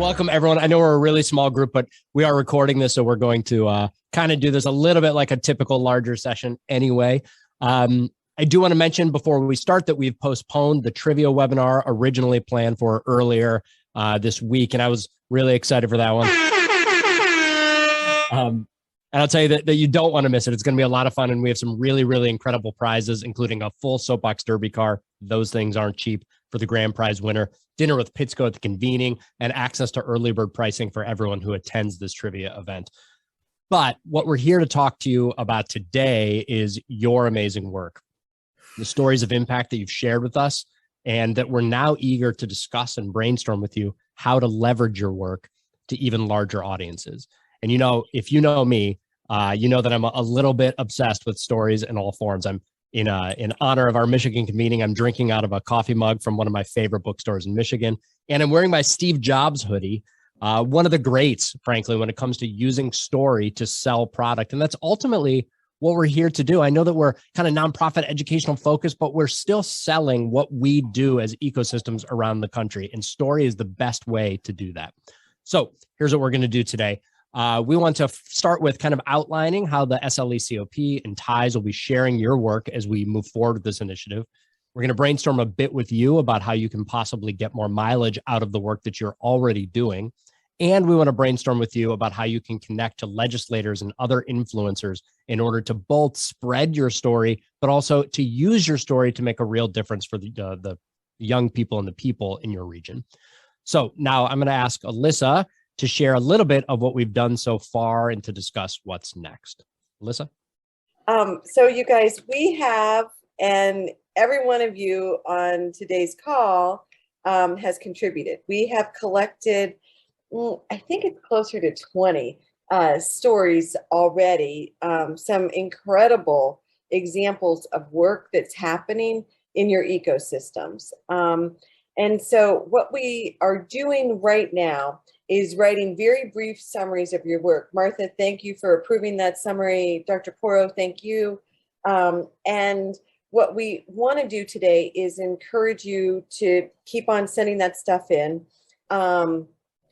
Welcome, everyone. I know we're a really small group, but we are recording this, so we're going to kind of do this a little bit like a typical larger session anyway. I do want to mention before we start that we've postponed the trivia webinar originally planned for earlier this week, and I was really excited for that one. And I'll tell you that you don't want to miss it. It's going to be a lot of fun, and we have some really, really incredible prizes, including a full Soapbox Derby car. Those things aren't cheap for the grand prize winner, dinner with Pittsco at the convening, and access to early bird pricing for everyone who attends this trivia event. But what we're here to talk to you about today is your amazing work, the stories of impact that you've shared with us, and that we're now eager to discuss and brainstorm with you how to leverage your work to even larger audiences. And you know, if you know me, you know that I'm a little bit obsessed with stories in all forms. I'm in honor of our Michigan convening, I'm drinking out of a coffee mug from one of my favorite bookstores in Michigan, and I'm wearing my Steve Jobs hoodie, one of the greats, frankly, when it comes to using story to sell product. And that's ultimately what we're here to do. I know that we're kind of nonprofit educational focused, but we're still selling what we do as ecosystems around the country. And story is the best way to do that. So here's what we're going to do today. We want to start with kind of outlining how the SLECOP and TIES will be sharing your work as we move forward with this initiative. We're going to brainstorm a bit with you about how you can possibly get more mileage out of the work that you're already doing. And we want to brainstorm with you about how you can connect to legislators and other influencers in order to both spread your story, but also to use your story to make a real difference for the young people and the people in your region. So now I'm going to ask Alyssa to share a little bit of what we've done so far and to discuss what's next. Alyssa? So you guys, we have, and every one of you on today's call has contributed. We have collected, I think it's closer to 20 stories already, some incredible examples of work that's happening in your ecosystems. And so what we are doing right now is writing very brief summaries of your work. Martha, thank you for approving that summary. Dr. Poro, thank you. And what we want to do today is encourage you to keep on sending that stuff in.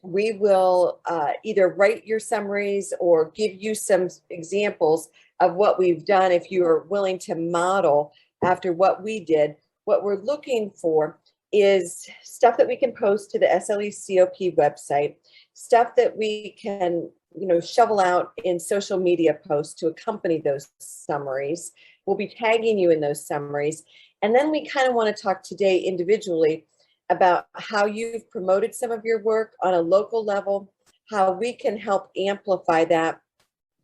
We will either write your summaries or give you some examples of what we've done if you are willing to model after what we did. What we're looking for is stuff that we can post to the SLECOP website, stuff that we can, shovel out in social media posts to accompany those summaries. We'll be tagging you in those summaries. And then we kind of want to talk today individually about how you've promoted some of your work on a local level, how we can help amplify that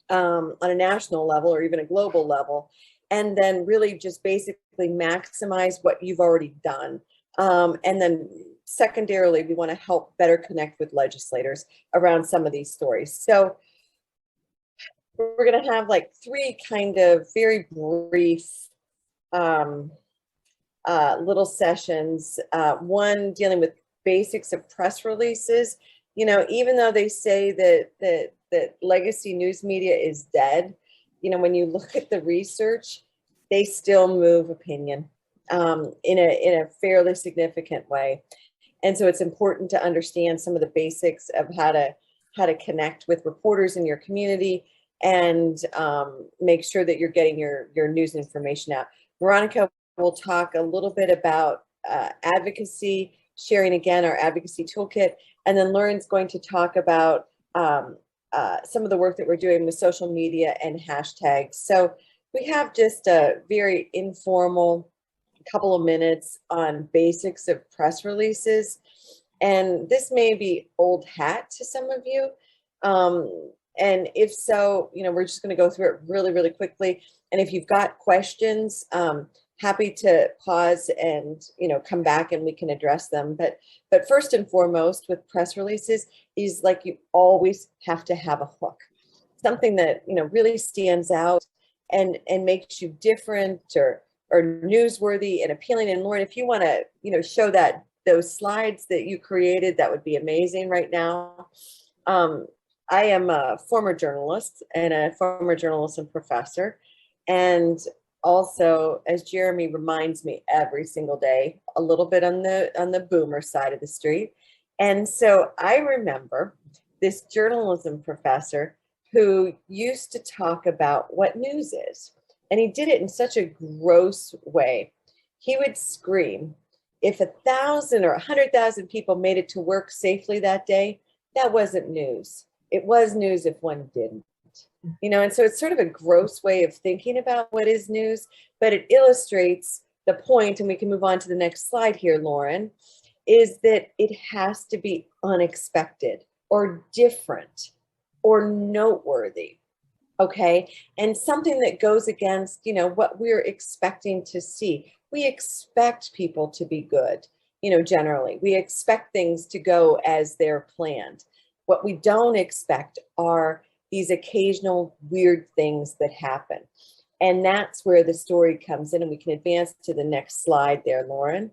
on a national level or even a global level, and then really just basically maximize what you've already done. And then secondarily, we want to help better connect with legislators around some of these stories. So we're going to have like three kind of very brief little sessions. One dealing with basics of press releases. Even though they say that legacy news media is dead, when you look at the research, they still move opinion in a fairly significant way. And so it's important to understand some of the basics of how to connect with reporters in your community and make sure that you're getting your news information out. Veronica will talk a little bit about advocacy, sharing again our advocacy toolkit, and then Lauren's going to talk about some of the work that we're doing with social media and hashtags. So we have just a very informal couple of minutes on basics of press releases. And this may be old hat to some of you. And if so, we're just going to go through it really, really quickly. And if you've got questions, happy to pause and, come back and we can address them. But first and foremost with press releases is like you always have to have a hook, something that, really stands out and makes you different or newsworthy and appealing. And Lauren, if you want to, show those slides that you created, that would be amazing right now. I am a former journalist and professor. And also, as Jeremy reminds me every single day, a little bit on the boomer side of the street. And so I remember this journalism professor who used to talk about what news is. And he did it in such a gross way. He would scream, if 1,000 or 100,000 people made it to work safely that day, that wasn't news. It was news if one didn't. And so it's sort of a gross way of thinking about what is news, but it illustrates the point, and we can move on to the next slide here, Lauren, is that it has to be unexpected or different or noteworthy, okay? And something that goes against, what we're expecting to see. We expect people to be good, generally. We expect things to go as they're planned. What we don't expect are these occasional weird things that happen. And that's where the story comes in, and we can advance to the next slide there, Lauren.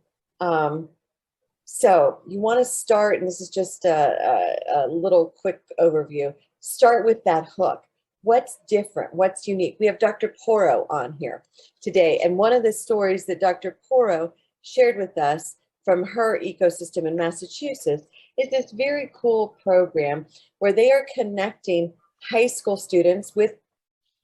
So you want to start, and this is just a little quick overview, start with that hook. What's different? What's unique? We have Dr. Porro on here today, and one of the stories that Dr. Porro shared with us from her ecosystem in Massachusetts is this very cool program where they are connecting high school students with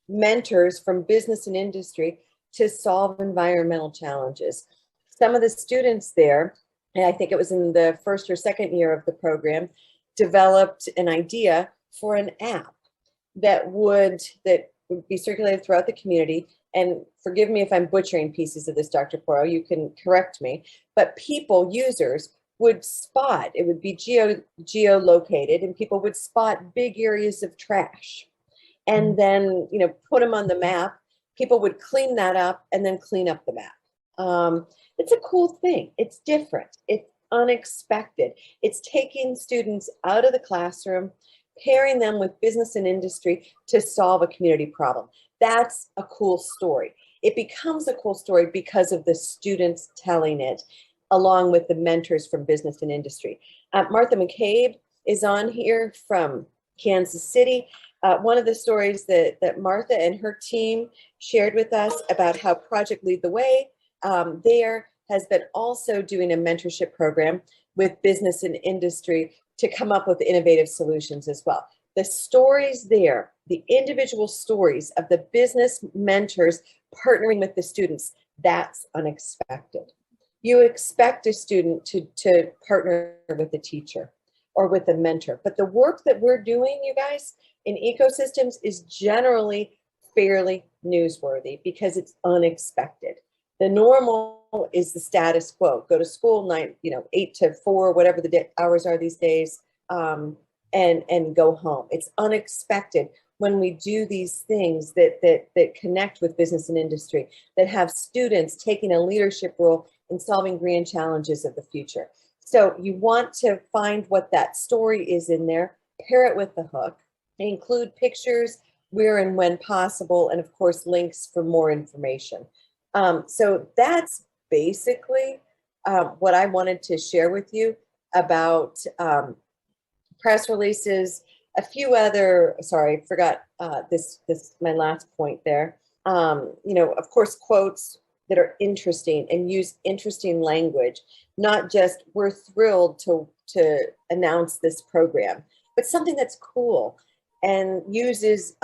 mentors from business and industry to solve environmental challenges. Some of the students there, and I think it was in the first or second year of the program, developed an idea for an app that would be circulated throughout the community. And forgive me if I'm butchering pieces of this, Dr. Porro, you can correct me, but people, users, would spot, it would be geo-located, and people would spot big areas of trash. And then, put them on the map. People would clean that up and then clean up the map. It's a cool thing. It's different. It's unexpected. It's taking students out of the classroom, pairing them with business and industry to solve a community problem. That's a cool story. It becomes a cool story because of the students telling it, along with the mentors from business and industry. Martha McCabe is on here from Kansas City. One of the stories that Martha and her team shared with us about how Project Lead the Way there has been also doing a mentorship program with business and industry to come up with innovative solutions as well. The stories there, the individual stories of the business mentors partnering with the students, that's unexpected. You expect a student to partner with a teacher or with a mentor, but the work that we're doing, you guys, in ecosystems is generally fairly newsworthy because it's unexpected. The normal is the status quo. Go to school 8 to 4, whatever the hours are these days, and go home. It's unexpected when we do these things that connect with business and industry, that have students taking a leadership role in solving grand challenges of the future. So you want to find what that story is in there, pair it with the hook, include pictures where and when possible, and of course, links for more information. So that's basically what I wanted to share with you about press releases. A few other, sorry, I forgot this my last point there. Of course, quotes that are interesting and use interesting language, not just we're thrilled to announce this program, but something that's cool and uses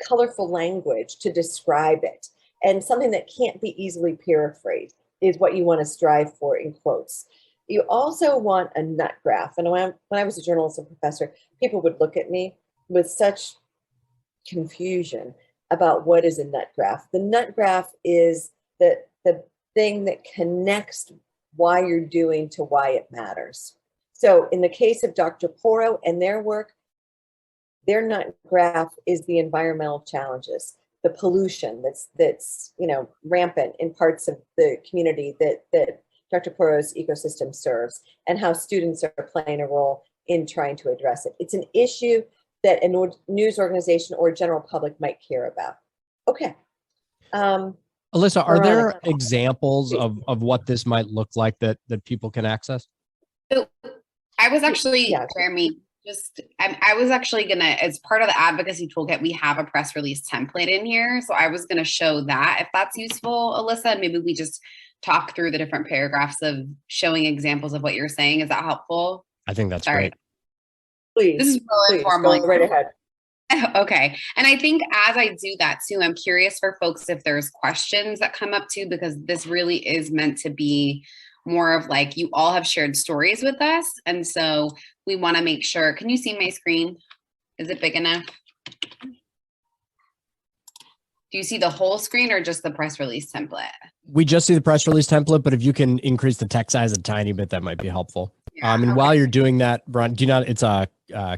colorful language to describe it. And something that can't be easily paraphrased is what you want to strive for in quotes. You also want a nut graph. And when I was a journalism professor, people would look at me with such confusion about what is a nut graph. The nut graph is the thing that connects why you're doing to why it matters. So in the case of Dr. Porro and their work, their nut graph is the environmental challenges, the pollution that's rampant in parts of the community that Dr. Porro's ecosystem serves, and how students are playing a role in trying to address it. It's an issue that a news organization or general public might care about. Okay. Alyssa, are there examples of what this might look like that people can access? So I was actually, Jeremy, I was actually gonna, as part of the advocacy toolkit, we have a press release template in here. So I was gonna show that if that's useful, Alyssa, and maybe we just talk through the different paragraphs of showing examples of what you're saying. Is that helpful? I think that's great. Please, this is really informal. Go right ahead. Okay. And I think as I do that too, I'm curious for folks if there's questions that come up too, because this really is meant to be more of like, you all have shared stories with us. And so we want to make sure, can you see my screen? Is it big enough? Do you see the whole screen or just the press release template? We just see the press release template, but if you can increase the text size a tiny bit, that might be helpful. Yeah, And while you're doing that, Brian, it's a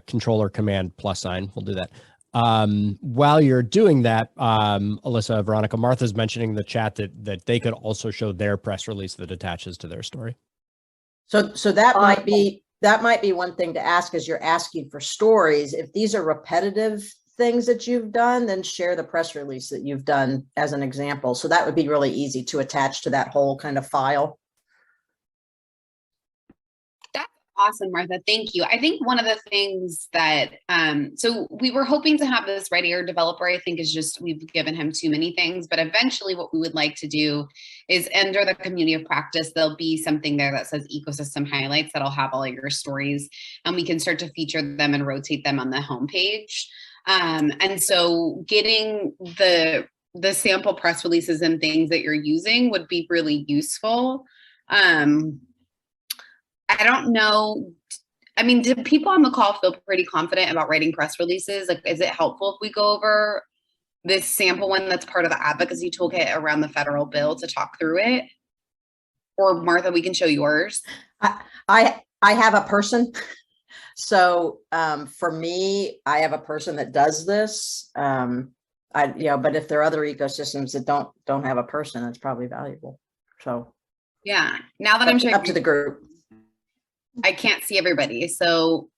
controller command plus sign. We'll do that. While you're doing that, Alyssa, Veronica, Martha's mentioning in the chat that they could also show their press release that attaches to their story. So that might be one thing to ask as you're asking for stories. If these are repetitive things that you've done, then share the press release that you've done as an example. So that would be really easy to attach to that whole kind of file. Awesome, Martha. Thank you. I think one of the things that, so we were hoping to have this ready. Our developer, I think, is just, we've given him too many things, but eventually what we would like to do is under the community of practice, there'll be something there that says ecosystem highlights that'll have all of your stories, and we can start to feature them and rotate them on the homepage. And so getting the sample press releases and things that you're using would be really useful. I don't know. I mean, do people on the call feel pretty confident about writing press releases? Like, is it helpful if we go over this sample one that's part of the advocacy toolkit around the federal bill to talk through it? Or Martha, we can show yours. I have a person. So for me, I have a person that does this. But if there are other ecosystems that don't have a person, it's probably valuable. So yeah, now that I'm showing up to the group. I can't see everybody. So,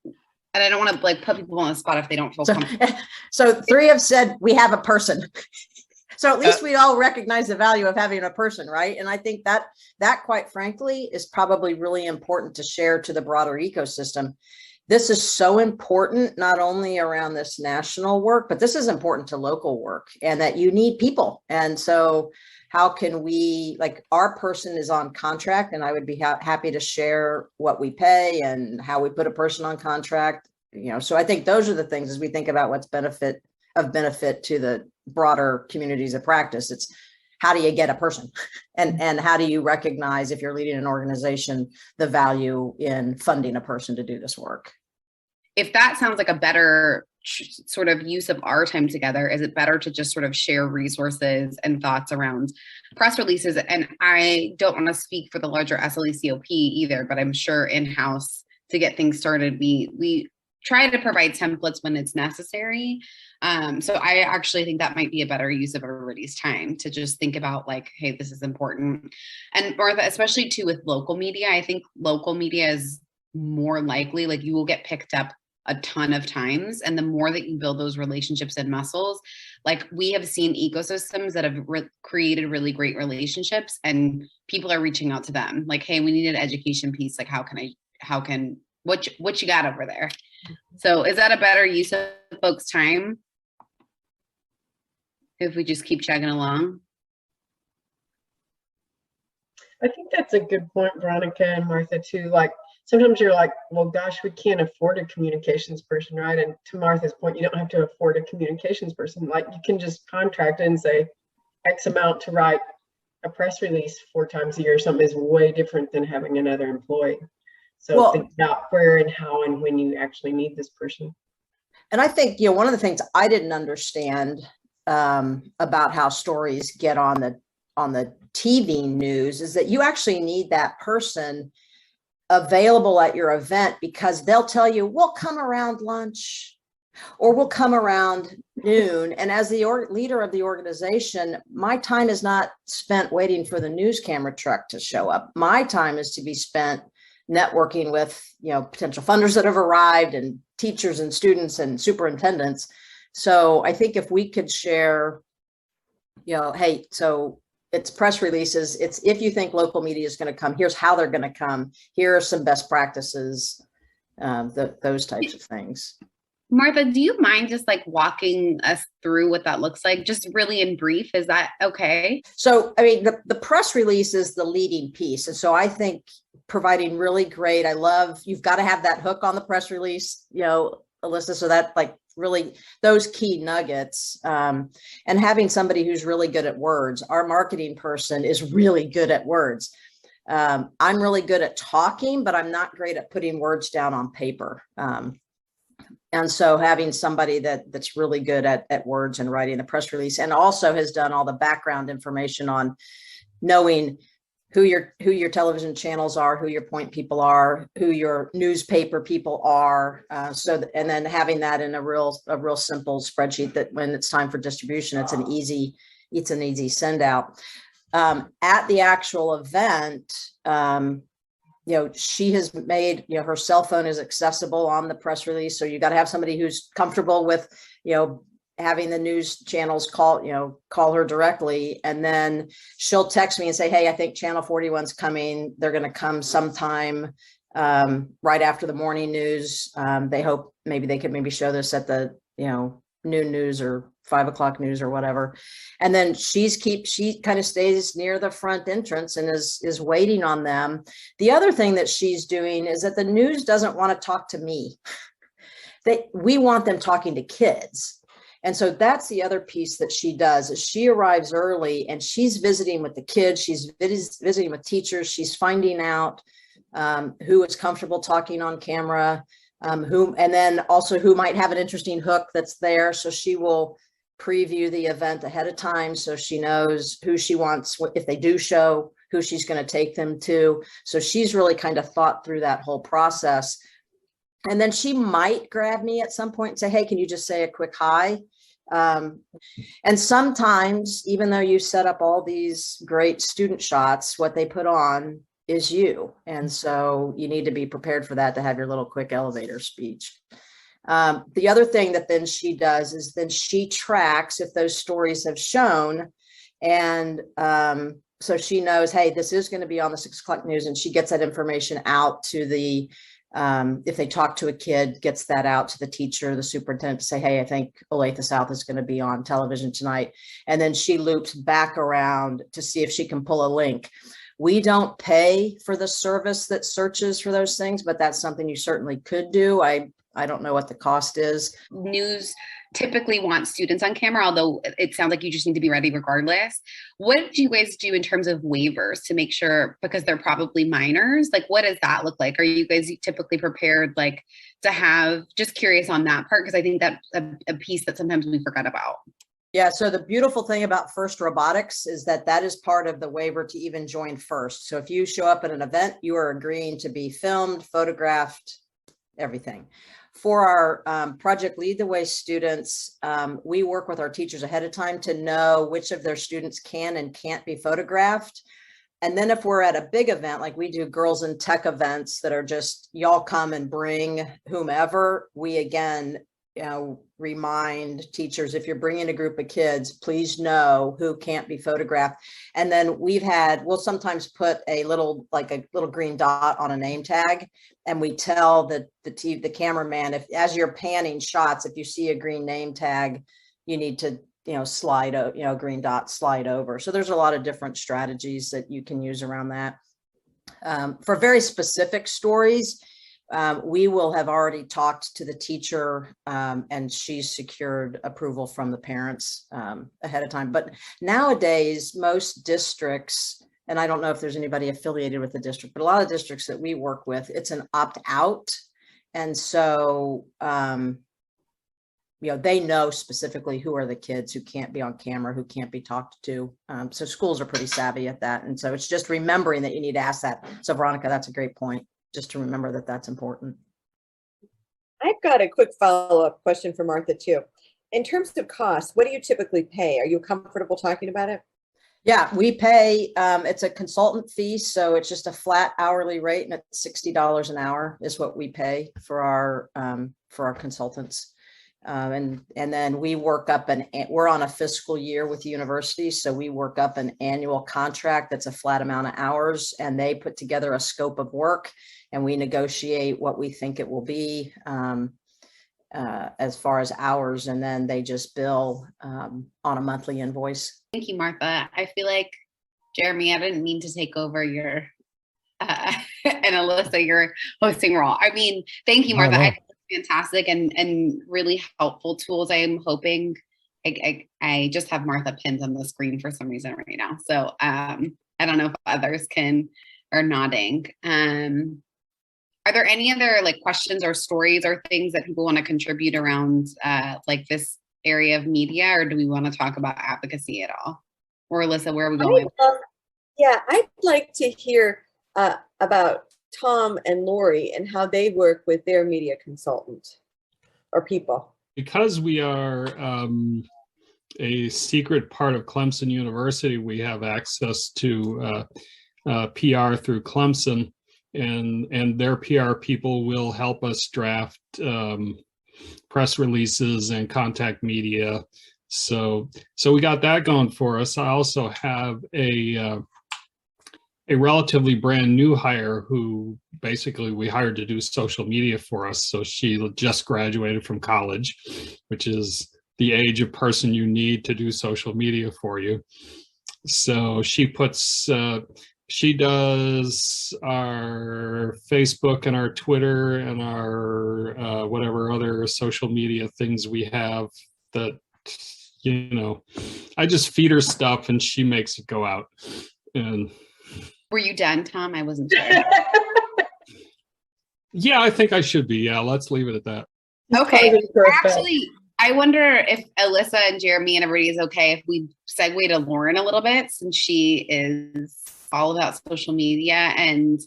and I don't want to like put people on the spot if they don't feel comfortable. So 3 have said we have a person. So at least we all recognize the value of having a person, right? And I think that quite frankly is probably really important to share to the broader ecosystem. This is so important, not only around this national work, but this is important to local work, and that you need people. And so how can we, like, our person is on contract, and I would be happy to share what we pay and how we put a person on contract. So I think those are the things as we think about what's benefit to the broader communities of practice. It's how do you get a person, and how do you recognize, if you're leading an organization, the value in funding a person to do this work? If that sounds like a better sort of use of our time together, is it better to just sort of share resources and thoughts around press releases? And I don't want to speak for the larger SLECOP either, but I'm sure in-house to get things started, we try to provide templates when it's necessary. So I actually think that might be a better use of everybody's time to just think about like, hey, this is important. And Martha, especially too with local media, I think local media is more likely, like you will get picked up a ton of times. And the more that you build those relationships and muscles, like we have seen ecosystems that have created really great relationships, and people are reaching out to them like, hey, we need an education piece. Like, what you got over there? So is that a better use of folks' time if we just keep chugging along? I think that's a good point, Veronica and Martha, too. Like, sometimes you're like, well, gosh, we can't afford a communications person, right? And to Martha's point, you don't have to afford a communications person. Like, you can just contract and say X amount to write a press release 4 times a year or something is way different than having another employee. So think about where and how and when you actually need this person. And I think, one of the things I didn't understand about how stories get on the TV news is that you actually need that person available at your event, because they'll tell you, we'll come around lunch or we'll come around noon. And as the leader of the organization, my time is not spent waiting for the news camera truck to show up. My time is to be spent networking with, potential funders that have arrived, and teachers and students and superintendents. So I think if we could share, hey, so it's press releases. It's, if you think local media is going to come, here's how they're going to come. Here are some best practices, those types of things. Martha, do you mind just like walking us through what that looks like, just really in brief? Is that okay? So, I mean, the press release is the leading piece. And so I think providing really great, you've got to have that hook on the press release, Alyssa, so that like really those key nuggets, and having somebody who's really good at words. Our marketing person is really good at words. I'm really good at talking, but I'm not great at putting words down on paper. And so having somebody that's really good at words and writing the press release, and also has done all the background information on knowing who your television channels are, who your point people are, who your newspaper people are. And then having that in a real simple spreadsheet that when it's time for distribution, it's an easy send out. At the actual event, she has made, her cell phone is accessible on the press release. So you got to have somebody who's comfortable with, having the news channels call her directly. And then she'll text me and say, hey, I think channel 41's coming. They're going to come sometime right after the morning news. They hope maybe they could show this at the, noon news or 5 o'clock news or whatever. And then she kind of stays near the front entrance and is waiting on them. The other thing that she's doing is that the news doesn't want to talk to me. We want them talking to kids. And so that's the other piece that she does is she arrives early and she's visiting with the kids. She's visiting with teachers. She's finding out who is comfortable talking on camera, and then also who might have an interesting hook that's there. So she will preview the event ahead of time so she knows who she wants, if they do show, who she's going to take them to. So she's really kind of thought through that whole process. And then she might grab me at some point and say, hey, can you just say a quick hi? And sometimes, even though you set up all these great student shots, what they put on is you. And so you need to be prepared for that, to have your little quick elevator speech. The other thing that then she does is then she tracks if those stories have shown. And so she knows, hey, this is going to be on the 6 o'clock news, and she gets that information out to the, if they talk to a kid, gets that out to the teacher, the superintendent, to say, hey, I think Olathe South is going to be on television tonight. And then she loops back around to see if she can pull a link. We don't pay for the service that searches for those things, but that's something you certainly could do. I don't know what the cost is. News typically wants students on camera, although it sounds like you just need to be ready regardless. What do you guys do in terms of waivers to make sure, because they're probably minors, like what does that look like? Are you guys typically prepared like to have, just curious on that part, because I think that's a piece that sometimes we forget about. Yeah. So the beautiful thing about FIRST Robotics is that is part of the waiver to even join FIRST. So if you show up at an event, you are agreeing to be filmed, photographed, everything. For our Project Lead the Way students, we work with our teachers ahead of time to know which of their students can and can't be photographed. And then if we're at a big event, like we do girls in tech events that are just, y'all come and bring whomever, we again, remind teachers, if you're bringing a group of kids, please know who can't be photographed. And then we'll sometimes put a little green dot on a name tag, and we tell the cameraman, if as you're panning shots, if you see a green name tag, you need to slide green dot slide over. So there's a lot of different strategies that you can use around that. For very specific stories, we will have already talked to the teacher, and she's secured approval from the parents ahead of time. But nowadays, most districts, and I don't know if there's anybody affiliated with the district, but a lot of districts that we work with, it's an opt-out. And so, they know specifically who are the kids who can't be on camera, who can't be talked to. So schools are pretty savvy at that. And so it's just remembering that you need to ask that. So Veronica, that's a great point, just to remember that that's important. I've got a quick follow-up question for Martha too. In terms of cost, what do you typically pay? Are you comfortable talking about it? Yeah, we pay, it's a consultant fee. So it's just a flat hourly rate, and it's $60 an hour is what we pay for our consultants. And then we work up we're on a fiscal year with the university. So we work up an annual contract that's a flat amount of hours, and they put together a scope of work, and we negotiate what we think it will be. as far as hours, and then they just bill on a monthly invoice. Thank you, Martha. I feel like, Jeremy, I didn't mean to take over your and Alyssa, your hosting role. I mean, thank you, Martha. I think it's fantastic and really helpful tools. I am hoping I just have Martha pinned on the screen for some reason right now. So I don't know if others are nodding. Are there any other like questions or stories or things that people want to contribute around like this area of media, or do we want to talk about advocacy at all? Or Alyssa, where are we going? I'd like to hear about Tom and Lori and how they work with their media consultant or people. Because we are a secret part of Clemson University, we have access to PR through Clemson, and their PR people will help us draft press releases and contact media. So we got that going for us. I also have a relatively brand new hire who basically we hired to do social media for us. So she just graduated from college, which is the age of person you need to do social media for you. So she does our Facebook and our Twitter and our whatever other social media things we have that, I just feed her stuff and she makes it go out. And were you done, Tom? I wasn't sure. Yeah, I think I should be. Yeah, let's leave it at that. Okay. Actually, I wonder if Alyssa and Jeremy and everybody is okay if we segue to Lauren a little bit, since she is all about social media. And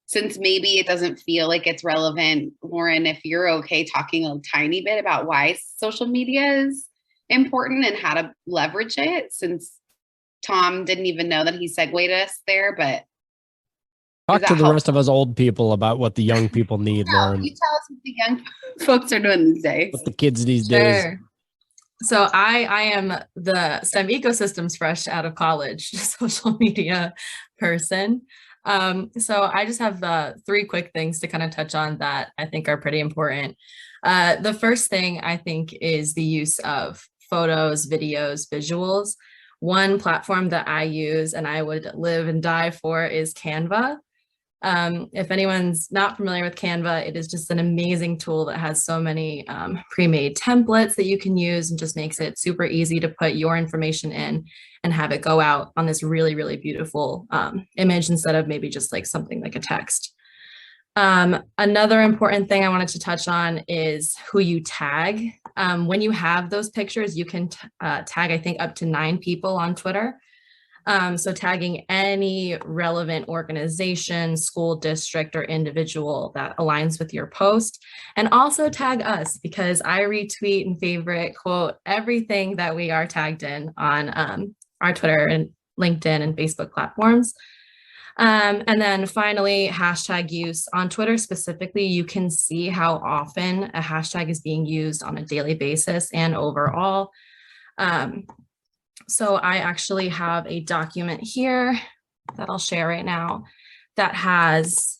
since maybe it doesn't feel like it's relevant, Lauren, if you're okay talking a tiny bit about why social media is important and how to leverage it, since Tom didn't even know that he segued us there, but talk to the rest of us old people about what the young people need, Lauren. You tell us what the young folks are doing these days. What the kids these days. So I am the STEM ecosystems fresh out of college social media person. So I just have 3 quick things to kind of touch on that I think are pretty important. The first thing I think is the use of photos, videos, visuals. One platform that I use and I would live and die for is Canva. If anyone's not familiar with Canva, it is just an amazing tool that has so many pre-made templates that you can use and just makes it super easy to put your information in and have it go out on this really, really beautiful image instead of maybe just like something like a text. Another important thing I wanted to touch on is who you tag. When you have those pictures, you can tag, I think, up to 9 people on Twitter. So tagging any relevant organization, school district, or individual that aligns with your post, and also tag us because I retweet and favorite quote everything that we are tagged in on our Twitter and LinkedIn and Facebook platforms. And then finally, hashtag use. On Twitter specifically, you can see how often a hashtag is being used on a daily basis and overall. So I actually have a document here that I'll share right now that has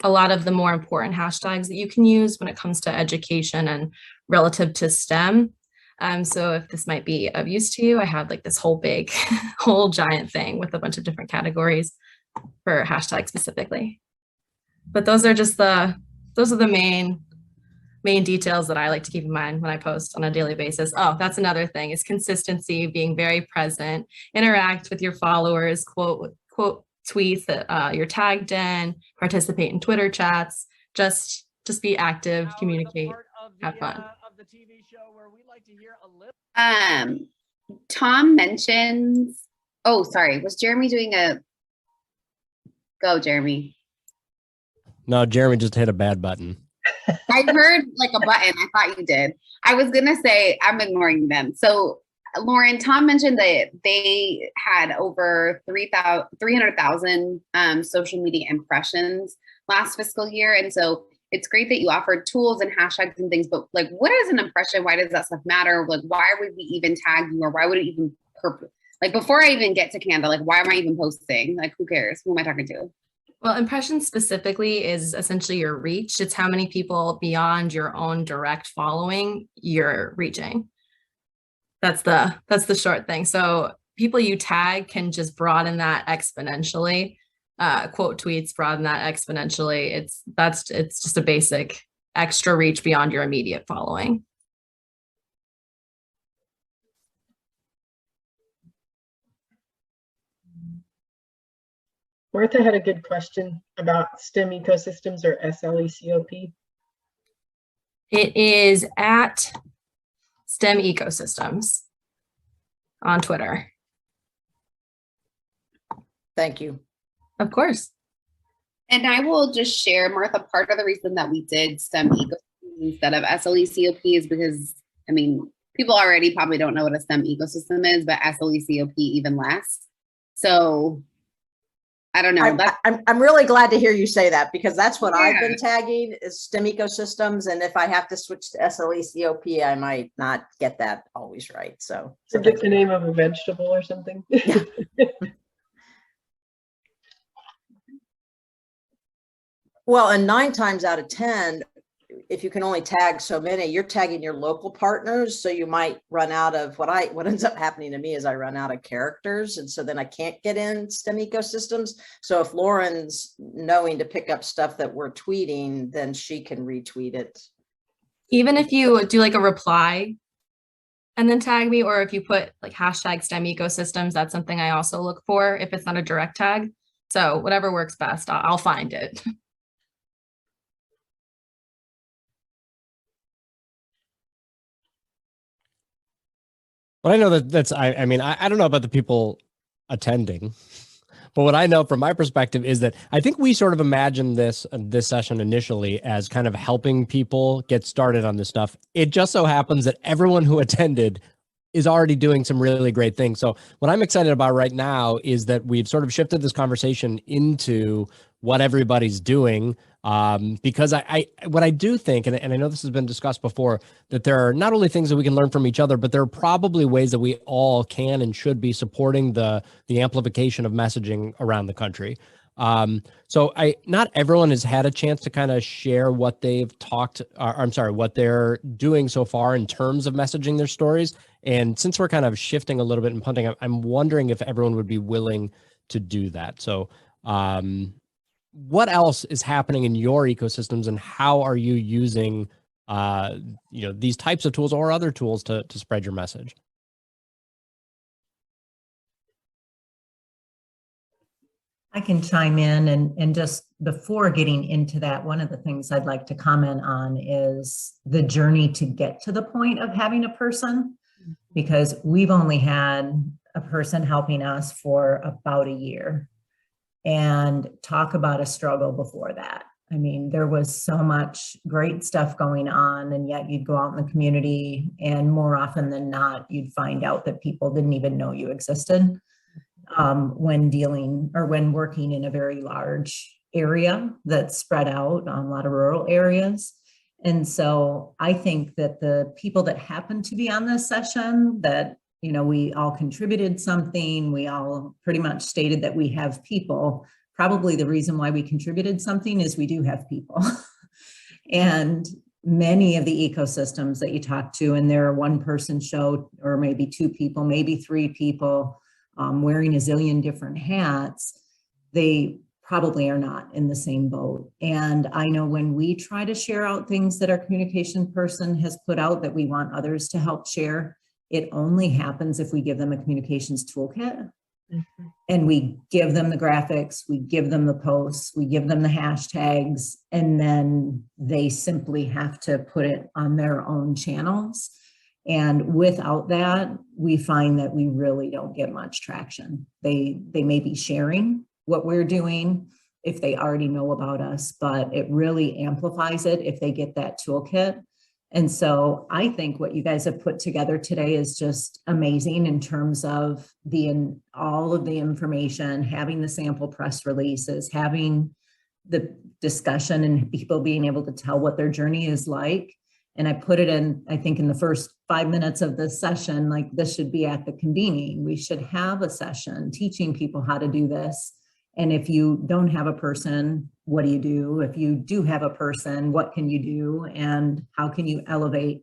a lot of the more important hashtags that you can use when it comes to education and relative to STEM. So if this might be of use to you, I have like this whole big, whole giant thing with a bunch of different categories for hashtags specifically. But those are the main details that I like to keep in mind when I post on a daily basis. Oh, that's another thing is consistency, being very present, interact with your followers, quote tweets that you're tagged in, participate in Twitter chats, just be active, communicate, have fun. Tom mentions, oh, sorry, was Jeremy doing go, Jeremy? No, Jeremy just hit a bad button. I heard like a button. I thought you did. I was going to say, I'm ignoring them. So Lauren, Tom mentioned that they had over 300,000 social media impressions last fiscal year. And so it's great that you offered tools and hashtags and things, but like, what is an impression? Why does that stuff matter? Like, why would we even tag you, or why would it even like, before I even get to Canva, like, why am I even posting? Like, who cares? Who am I talking to? Well, impressions specifically is essentially your reach. It's how many people beyond your own direct following you're reaching. That's the short thing. So people you tag can just broaden that exponentially. Quote tweets broaden that exponentially. It's just a basic extra reach beyond your immediate following. Martha had a good question about STEM ecosystems, or SLECOP. It is at STEM Ecosystems on Twitter. Thank you. Of course. And I will just share, Martha, part of the reason that we did STEM ecosystems instead of SLECOP is because, I mean, people already probably don't know what a STEM ecosystem is, but SLECOP even less. So I don't know. I'm really glad to hear you say that, because that's what I've been tagging is STEM ecosystems. And if I have to switch to SLECOP, I might not get that always right. So forget the name of a vegetable or something. Yeah. Well, and 9 times out of 10, if you can only tag so many, you're tagging your local partners. So you might run out of what ends up happening to me is I run out of characters. And so then I can't get in STEM ecosystems. So if Lauren's knowing to pick up stuff that we're tweeting, then she can retweet it. Even if you do like a reply and then tag me, or if you put like hashtag STEM ecosystems, that's something I also look for if it's not a direct tag. So whatever works best, I'll find it. Well, I know that's, I mean, I don't know about the people attending, but what I know from my perspective is that I think we sort of imagined this session initially as kind of helping people get started on this stuff. It just so happens that everyone who attended is already doing some really great things. So what I'm excited about right now is that we've sort of shifted this conversation into what everybody's doing. Because what I do think, and I know this has been discussed before, that there are not only things that we can learn from each other, but there are probably ways that we all can and should be supporting the amplification of messaging around the country. So not everyone has had a chance to kind of share what they've what they're doing so far in terms of messaging their stories. And since we're kind of shifting a little bit and punting, I'm wondering if everyone would be willing to do that. So, what else is happening in your ecosystems, and how are you using, these types of tools or other tools to spread your message? I can chime in, and just before getting into that, one of the things I'd like to comment on is the journey to get to the point of having a person, because we've only had a person helping us for about a year. And talk about a struggle before that. I mean, there was so much great stuff going on, and yet you'd go out in the community and more often than not, you'd find out that people didn't even know you existed when working in a very large area that's spread out on a lot of rural areas. And so I think that the people that happened to be on this session, that we all contributed something. We all pretty much stated that we have people. Probably the reason why we contributed something is we do have people. And many of the ecosystems that you talk to, and they're a one-person show, or maybe 2 people, maybe 3 people wearing a zillion different hats, they probably are not in the same boat. And I know when we try to share out things that our communication person has put out that we want others to help share, it only happens if we give them a communications toolkit. Mm-hmm. And we give them the graphics, we give them the posts, we give them the hashtags, and then they simply have to put it on their own channels. And without that, we find that we really don't get much traction. They may be sharing what we're doing if they already know about us, but it really amplifies it if they get that toolkit. And so I think what you guys have put together today is just amazing in terms of all of the information, having the sample press releases, having the discussion, and people being able to tell what their journey is like. And I put it in, I think in the first 5 minutes of this session, like this should be at the convening. We should have a session teaching people how to do this. And if you don't have a person, what do you do? If you do have a person, what can you do? And how can you elevate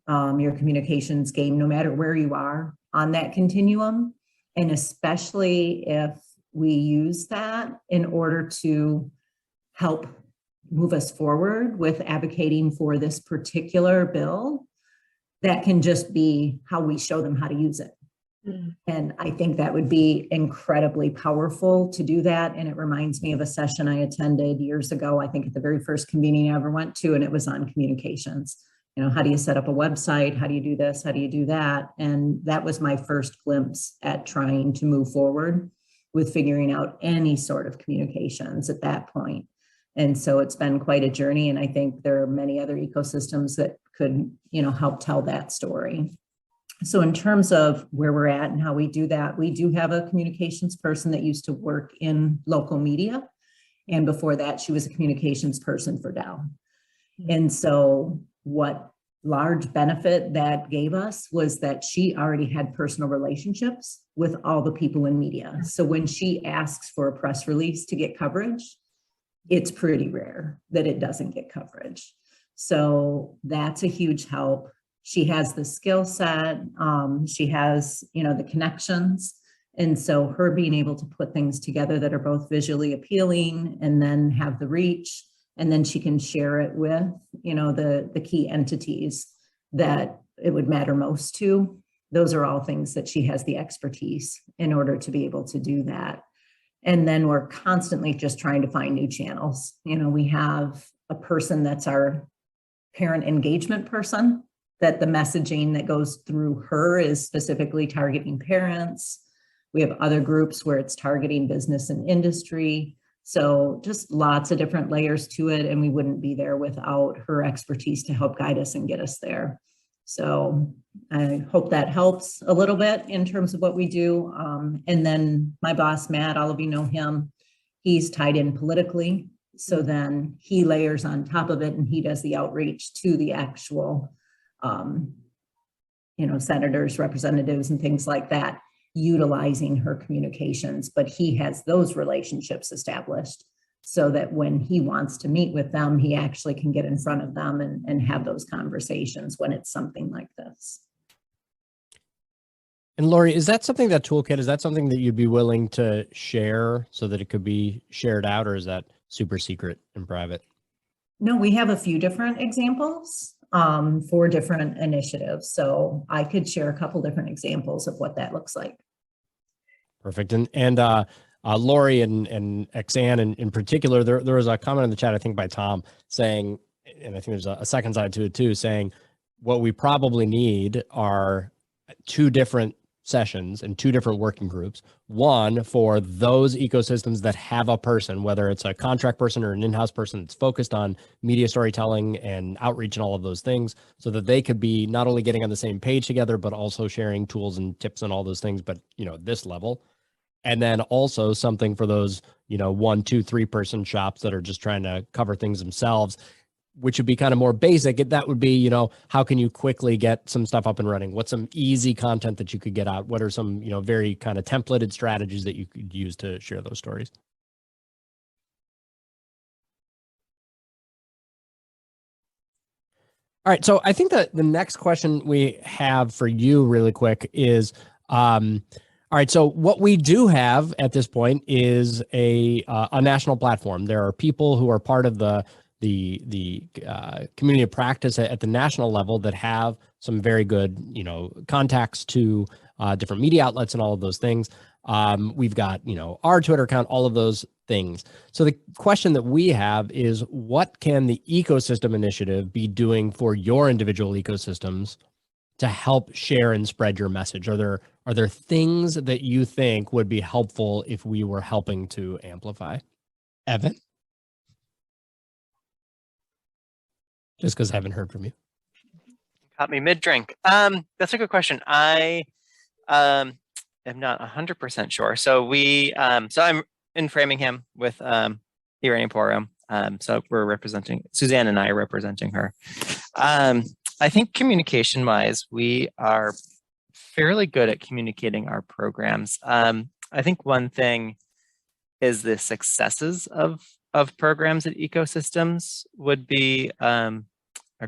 your communications game, no matter where you are on that continuum? And especially if we use that in order to help move us forward with advocating for this particular bill, that can just be how we show them how to use it. And I think that would be incredibly powerful to do that. And it reminds me of a session I attended years ago, I think at the very first convening I ever went to, and it was on communications. You know, how do you set up a website? How do you do this? How do you do that? And that was my first glimpse at trying to move forward with figuring out any sort of communications at that point. And so it's been quite a journey. And I think there are many other ecosystems that could, you know, help tell that story. So in terms of where we're at and how we do that, we do have a communications person that used to work in local media. And before that, she was a communications person for Dow. And so what large benefit that gave us was that she already had personal relationships with all the people in media. So when she asks for a press release to get coverage, it's pretty rare that it doesn't get coverage. So that's a huge help. She has the skill set, she has, you know, the connections. And so her being able to put things together that are both visually appealing and then have the reach, and then she can share it with, you know, the key entities that it would matter most to. Those are all things that she has the expertise in order to be able to do that. And then we're constantly just trying to find new channels. You know, we have a person that's our parent engagement person, that the messaging that goes through her is specifically targeting parents. We have other groups where it's targeting business and industry. So just lots of different layers to it. And we wouldn't be there without her expertise to help guide us and get us there. So I hope that helps a little bit in terms of what we do. And then my boss, Matt, all of you know him, he's tied in politically. So then he layers on top of it and he does the outreach to the actual you know, senators, representatives, and things like that, utilizing her communications, but he has those relationships established so that when he wants to meet with them, he actually can get in front of them and have those conversations when it's something like this. And Lori, is that something, that toolkit, is that something that you'd be willing to share so that it could be shared out, or is that super secret and private? No, we have a few different examples for different initiatives. So I could share a couple different examples of what that looks like. Perfect. And Lori and Xan in particular, there was a comment in the chat, I think by Tom, saying, and I think there's a second side to it too, saying what we probably need are 2 different sessions and 2 different working groups. One for those ecosystems that have a person, whether it's a contract person or an in-house person that's focused on media storytelling and outreach and all of those things, so that they could be not only getting on the same page together, but also sharing tools and tips and all those things, but, you know, this level. And then also something for those, you know, 1, 2, 3 person shops that are just trying to cover things themselves, which would be kind of more basic. That would be, you know, how can you quickly get some stuff up and running? What's some easy content that you could get out? What are some, you know, very kind of templated strategies that you could use to share those stories? All right. So I think that the next question we have for you really quick is, all right, so what we do have at this point is a national platform. There are people who are part of the community of practice at the national level that have some very good, you know, contacts to different media outlets and all of those things. We've got, you know, our Twitter account, all of those things. So the question that we have is, what can the ecosystem initiative be doing for your individual ecosystems to help share and spread your message? Are there things that you think would be helpful if we were helping to amplify? Evan? Just because I haven't heard from you. Caught me mid-drink. That's a good question. I am not 100% sure. So so I'm in Framingham with Irene Porum. So we're representing, Suzanne and I are representing her. I think communication-wise, we are fairly good at communicating our programs. I think one thing is the successes of programs and ecosystems would be a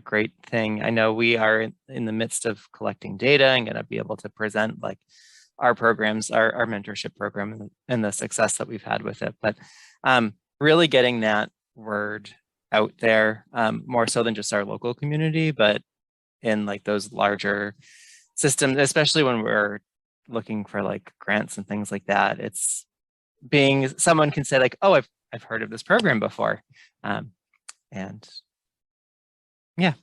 great thing. I know we are in the midst of collecting data and going to be able to present like our programs, our mentorship program and the success that we've had with it. But really getting that word out there, more so than just our local community, but in like those larger systems, especially when we're looking for like grants and things like that. It's being someone can say like, oh, I've heard of this program before. And yeah.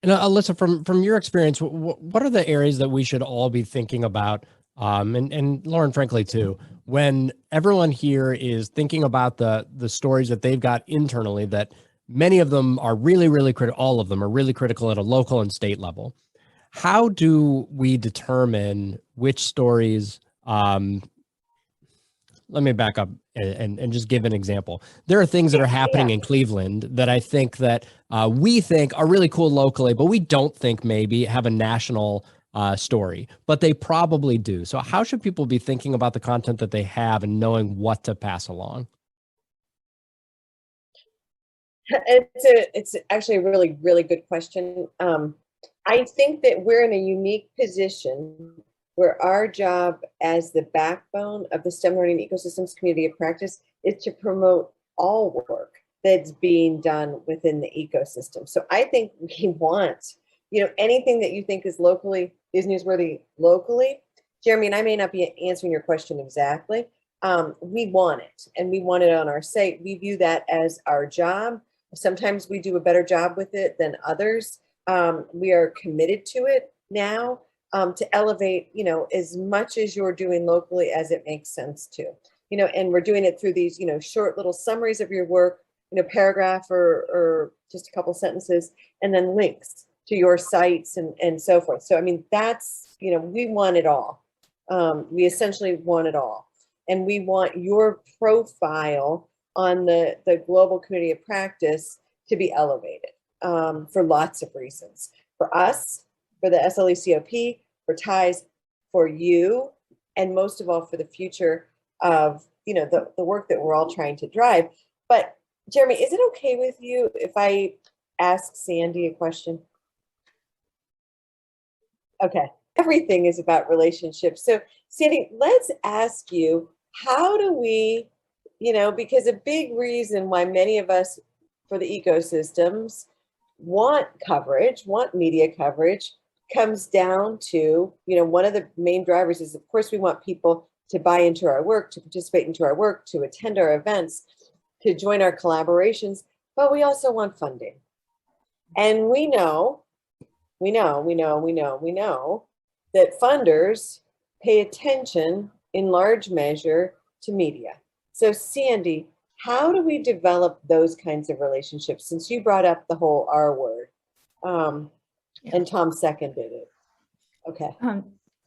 And Alyssa, from your experience, what are the areas that we should all be thinking about? And Lauren, frankly, too, when everyone here is thinking about the stories that they've got internally, that many of them are really, really critical, all of them are really critical at a local and state level. How do we determine which stories, let me back up and just give an example. There are things that are happening in Cleveland that I think that we think are really cool locally, but we don't think maybe have a national story, but they probably do. So how should people be thinking about the content that they have and knowing what to pass along? It's actually a really, really good question. I think that we're in a unique position where our job as the backbone of the STEM learning ecosystems community of practice is to promote all work that's being done within the ecosystem. So I think we want, anything that you think is newsworthy locally. Jeremy, and I may not be answering your question exactly. We want it, and we want it on our site. We view that as our job. Sometimes we do a better job with it than others. We are committed to it now. To elevate, as much as you're doing locally as it makes sense to, and we're doing it through these, short little summaries of your work, paragraph or just a couple sentences, and then links to your sites and so forth. So, I mean, that's, we want it all. We essentially want it all. And we want your profile on the global community of practice to be elevated for lots of reasons. For us, for the SLECOP, for TIES, for you, and most of all for the future of the work that we're all trying to drive. But Jeremy, is it okay with you if I ask Sandy a question? Okay, everything is about relationships. So Sandy, let's ask you, how do we, because a big reason why many of us for the ecosystems want coverage, want media coverage, comes down to, one of the main drivers is, of course, we want people to buy into our work, to participate into our work, to attend our events, to join our collaborations, but we also want funding. And we know that funders pay attention in large measure to media. So Sandy, how do we develop those kinds of relationships? Since you brought up the whole R word, and Tom seconded it. Okay.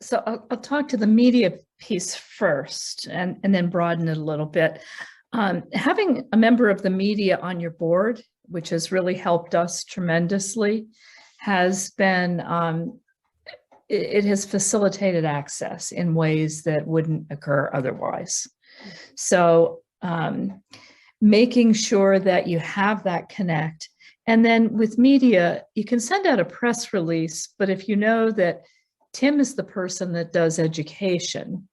So I'll talk to the media piece first and then broaden it a little bit. Having a member of the media on your board, which has really helped us tremendously, has been, it has facilitated access in ways that wouldn't occur otherwise. So making sure that you have that connect. And then with media, you can send out a press release, but if you know that Tim is the person that does education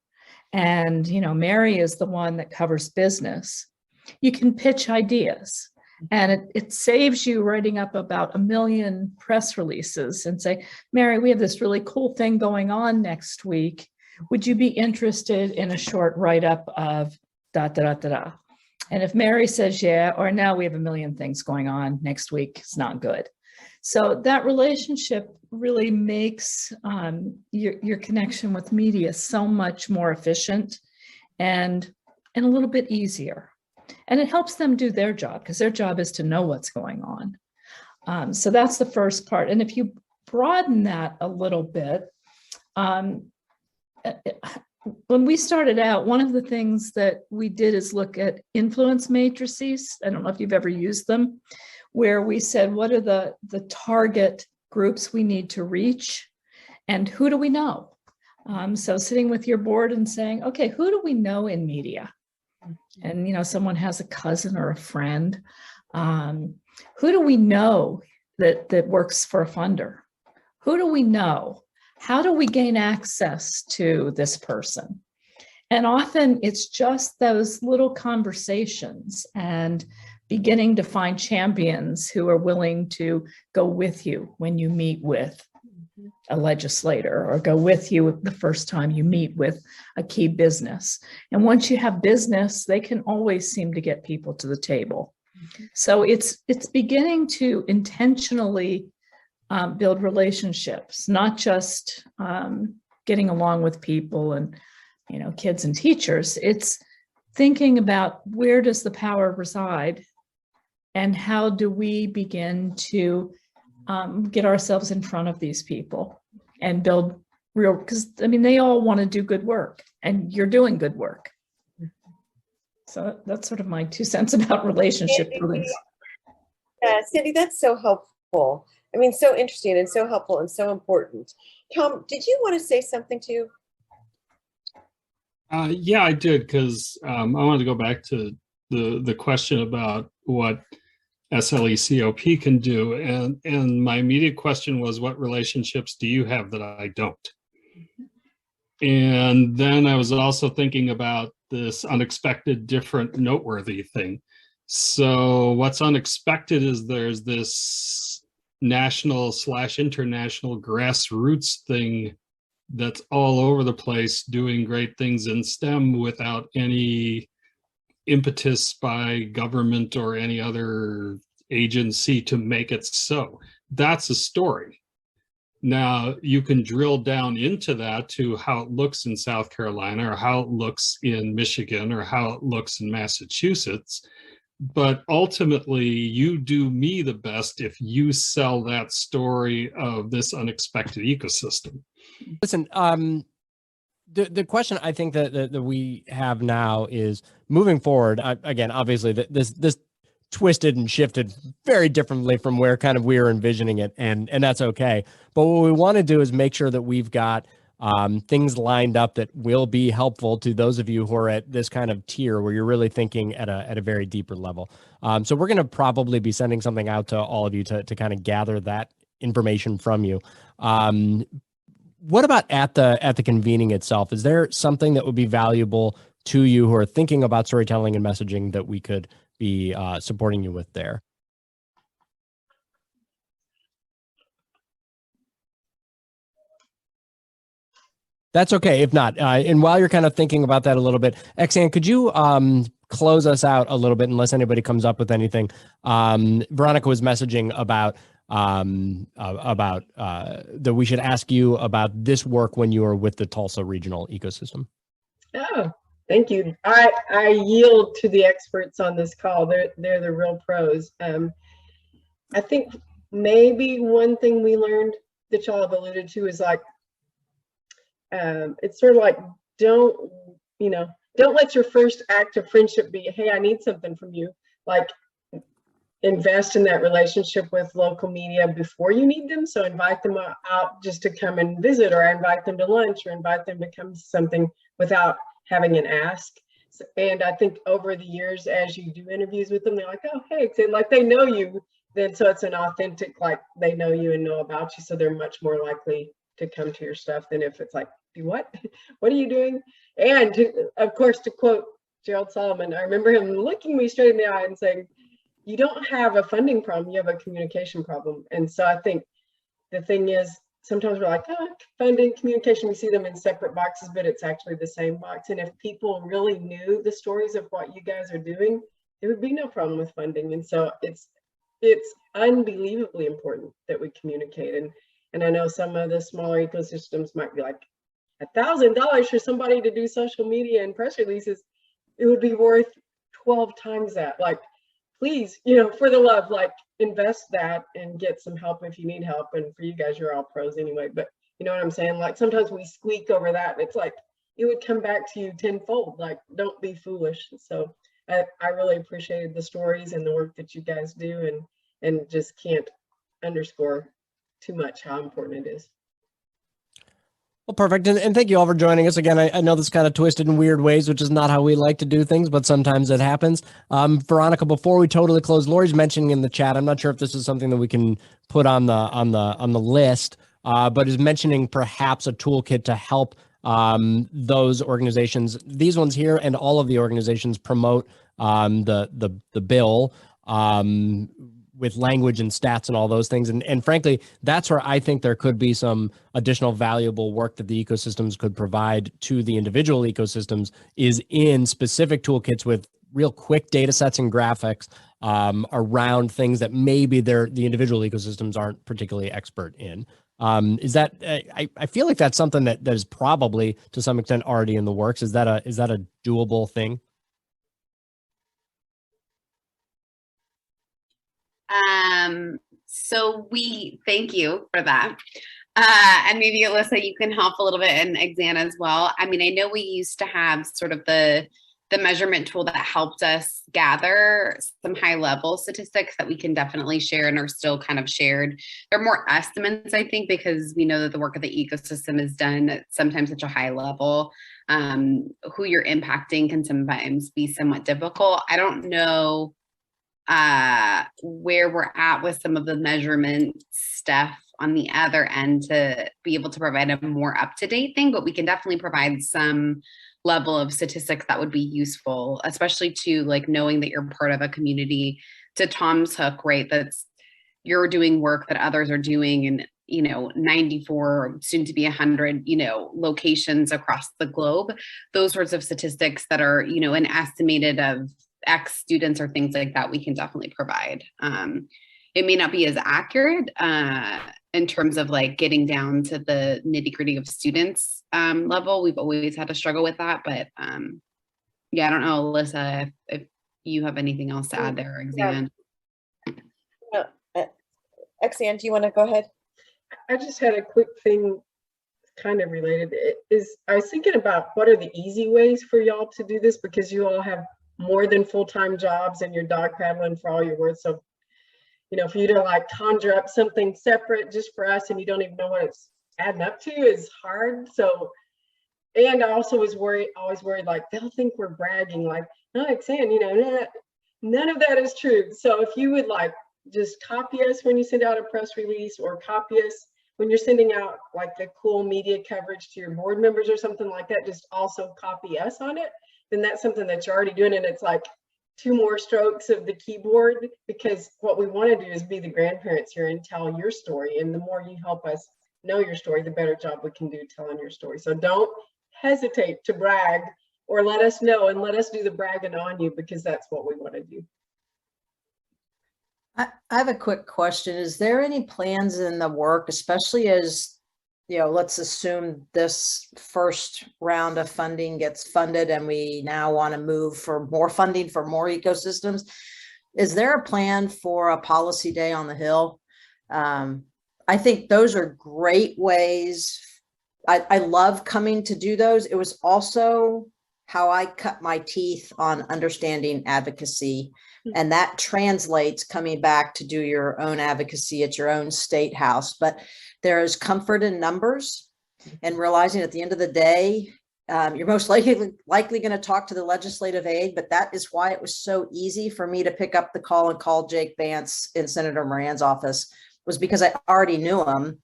and, Mary is the one that covers business, you can pitch ideas. And it saves you writing up about 1 million press releases and say, Mary, we have this really cool thing going on next week. Would you be interested in a short write-up of da, da, da, da, da? And if Mary says, yeah, or now we have 1 million things going on next week, it's not good. So that relationship really makes your connection with media so much more efficient and a little bit easier. And it helps them do their job because their job is to know what's going on. So that's the first part. And if you broaden that a little bit, when we started out, one of the things that we did is look at influence matrices. I don't know if you've ever used them, where we said, what are the target groups we need to reach and who do we know? So sitting with your board and saying, okay, who do we know in media? And, you know, someone has a cousin or a friend. Who do we know that works for a funder? Who do we know? How do we gain access to this person? And often it's just those little conversations and beginning to find champions who are willing to go with you when you meet with a legislator, or go with you the first time you meet with a key business. And once you have business, they can always seem to get people to the table. So it's beginning to intentionally build relationships, not just getting along with people and, you know, kids and teachers. It's thinking about, where does the power reside and how do we begin to get ourselves in front of these people and build real, because I mean, they all want to do good work and you're doing good work. So that's sort of my 2 cents about relationship building. Yeah, Cindy, that's so helpful. I mean, so interesting and so helpful and so important. Tom, did you want to say something too? Yeah, I did, because I wanted to go back to the question about what SLECOP can do, and my immediate question was, what relationships do you have that I don't? And then I was also thinking about this unexpected, different, noteworthy thing. So what's unexpected is there's this national/international grassroots thing that's all over the place doing great things in STEM without any impetus by government or any other agency to make it so. That's a story. Now you can drill down into that to how it looks in South Carolina, or how it looks in Michigan, or how it looks in Massachusetts. But ultimately, you do me the best if you sell that story of this unexpected ecosystem. Listen, the question I think that we have now is, moving forward, again, obviously this twisted and shifted very differently from where kind of we were envisioning it, and that's okay. But what we want to do is make sure that we've got things lined up that will be helpful to those of you who are at this kind of tier where you're really thinking at a very deeper level. So we're going to probably be sending something out to all of you to kind of gather that information from you. What about at the convening itself? Is there something that would be valuable to you who are thinking about storytelling and messaging that we could be supporting you with there? That's okay if not. And while you're kind of thinking about that a little bit, Exanne, could you close us out a little bit, unless anybody comes up with anything? Veronica was messaging about that we should ask you about this work when you were with the Tulsa Regional Ecosystem. Oh, thank you. I yield to the experts on this call. They're the real pros. I think maybe one thing we learned that y'all have alluded to is like, it's sort of like, don't let your first act of friendship be, hey, I need something from you. Like, invest in that relationship with local media before you need them. So invite them out just to come and visit, or invite them to lunch, or invite them to come to something without having an ask. And I think over the years, as you do interviews with them, they're like, oh, hey, like they know you. Then so it's an authentic, like they know you and know about you. So they're much more likely to come to your stuff than if it's like, what are you doing? And of course, to quote Gerald Solomon, I remember him looking me straight in the eye and saying, you don't have a funding problem, you have a communication problem. And so I think the thing is, sometimes we're like, oh, funding, communication, we see them in separate boxes, but it's actually the same box. And if people really knew the stories of what you guys are doing, there would be no problem with funding. And so it's unbelievably important that we communicate. And I know some of the smaller ecosystems might be like, $1,000 for somebody to do social media and press releases, it would be worth 12 times that. Like, please, for the love, like, invest that and get some help if you need help. And for you guys, you're all pros anyway, but you know what I'm saying? Like, sometimes we squeak over that and it's like, it would come back to you tenfold. Like, don't be foolish. So I really appreciated the stories and the work that you guys do, and just can't underscore too much how important it is. Well, perfect. And thank you all for joining us again. I know this kind of twisted in weird ways, which is not how we like to do things, but sometimes it happens. Veronica, before we totally close, Lori's mentioning in the chat, I'm not sure if this is something that we can put on the list, but is mentioning perhaps a toolkit to help those organizations, these ones here, and all of the organizations promote the bill with language and stats and all those things. And frankly, that's where I think there could be some additional valuable work that the ecosystems could provide to the individual ecosystems is in specific toolkits with real quick data sets and graphics around things that maybe the individual ecosystems aren't particularly expert in. Is that I feel like that's something that is probably to some extent already in the works. Is that a doable thing? So we thank you for that. And maybe Alyssa, you can help a little bit, and Exana as well. I mean, I know we used to have sort of the measurement tool that helped us gather some high level statistics that we can definitely share and are still kind of shared. They're more estimates, I think, because we know that the work of the ecosystem is done at sometimes such a high level. Who you're impacting can sometimes be somewhat difficult. I don't know where we're at with some of the measurement stuff on the other end to be able to provide a more up-to-date thing, but we can definitely provide some level of statistics that would be useful, especially to like knowing that you're part of a community. To Tom's hook, right? That's you're doing work that others are doing in 94, soon to be 100, locations across the globe. Those sorts of statistics that are, an estimated of X students or things like that, we can definitely provide. It may not be as accurate in terms of like getting down to the nitty gritty of students level. We've always had to struggle with that, but yeah, I don't know, Alyssa, if you have anything else to add there, Exan. Exan, do you want to go ahead? I just had a quick thing kind of related. I was thinking about what are the easy ways for y'all to do this, because you all have more than full-time jobs and you're dog paddling for all you're worth. So, for you to like conjure up something separate just for us and you don't even know what it's adding up to is hard. So, and I also was always worried, like they'll think we're bragging, like, no, Exan, none of that is true. So if you would like just copy us when you send out a press release, or copy us when you're sending out like the cool media coverage to your board members or something like that, just also copy us on it, then that's something that you're already doing. And it's like 2 more strokes of the keyboard, because what we want to do is be the grandparents here and tell your story. And the more you help us know your story, the better job we can do telling your story. So don't hesitate to brag, or let us know and let us do the bragging on you, because that's what we want to do. I have a quick question. Is there any plans in the work, especially as, let's assume this first round of funding gets funded and we now want to move for more funding for more ecosystems? Is there a plan for a policy day on the Hill? I think those are great ways. I love coming to do those. It was also how I cut my teeth on understanding advocacy. And that translates coming back to do your own advocacy at your own state house. But there is comfort in numbers and realizing at the end of the day, you're most likely going to talk to the legislative aide. But that is why it was so easy for me to pick up the call and call Jake Vance in Senator Moran's office, was because I already knew him,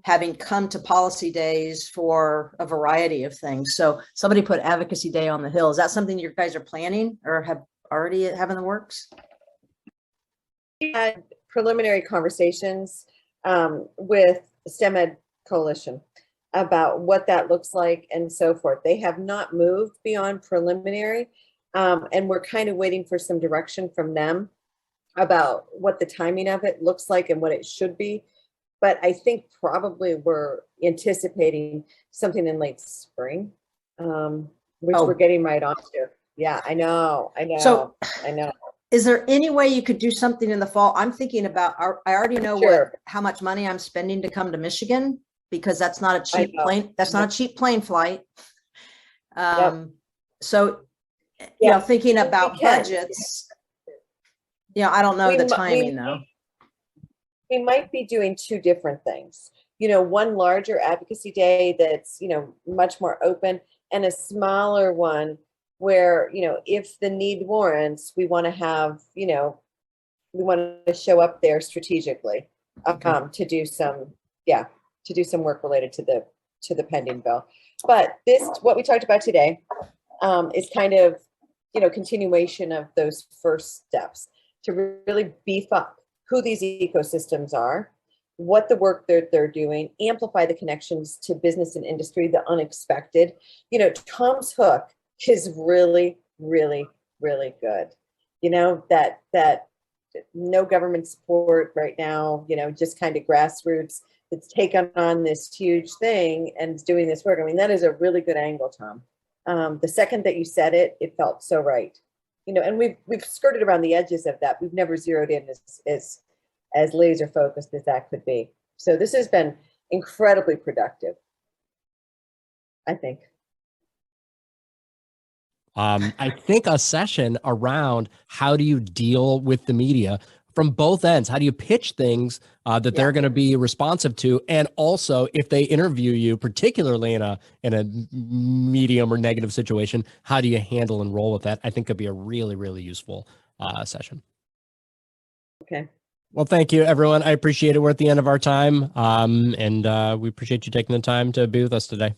having come to policy days for a variety of things. So somebody put advocacy day on the Hill. Is that something you guys are planning or have already have in the works? We had preliminary conversations with STEM Ed Coalition about what that looks like and so forth. They have not moved beyond preliminary, and we're kind of waiting for some direction from them about what the timing of it looks like and what it should be. But I think probably we're anticipating something in late spring, which we're getting right on to. Yeah, I know. So I know. Is there any way you could do something in the fall? I'm thinking about, I already know how much money I'm spending to come to Michigan, because that's not a cheap plane. That's not a cheap plane flight. So, thinking about budgets, I don't know the timing though. We might be doing 2 different things. one larger advocacy day that's, much more open, and a smaller one where, if the need warrants, we want to have, we want to show up there strategically to do some work related to the pending bill. But what we talked about today is kind of, continuation of those first steps to really beef up who these ecosystems are, what the work they're doing, amplify the connections to business and industry, the unexpected. Tom's hook is really, really, really good. That no government support right now, just kind of grassroots that's taken on this huge thing and is doing this work. I mean, that is a really good angle, Tom. The second that you said it, it felt so right. And we've skirted around the edges of that. We've never zeroed in as laser focused as that could be. So this has been incredibly productive, I think. I think a session around how do you deal with the media from both ends? How do you pitch things that they're going to be responsive to? And also, if they interview you, particularly in a medium or negative situation, how do you handle and roll with that? I think could be a really, really useful session. Okay. Well, thank you, everyone. I appreciate it. We're at the end of our time, and we appreciate you taking the time to be with us today.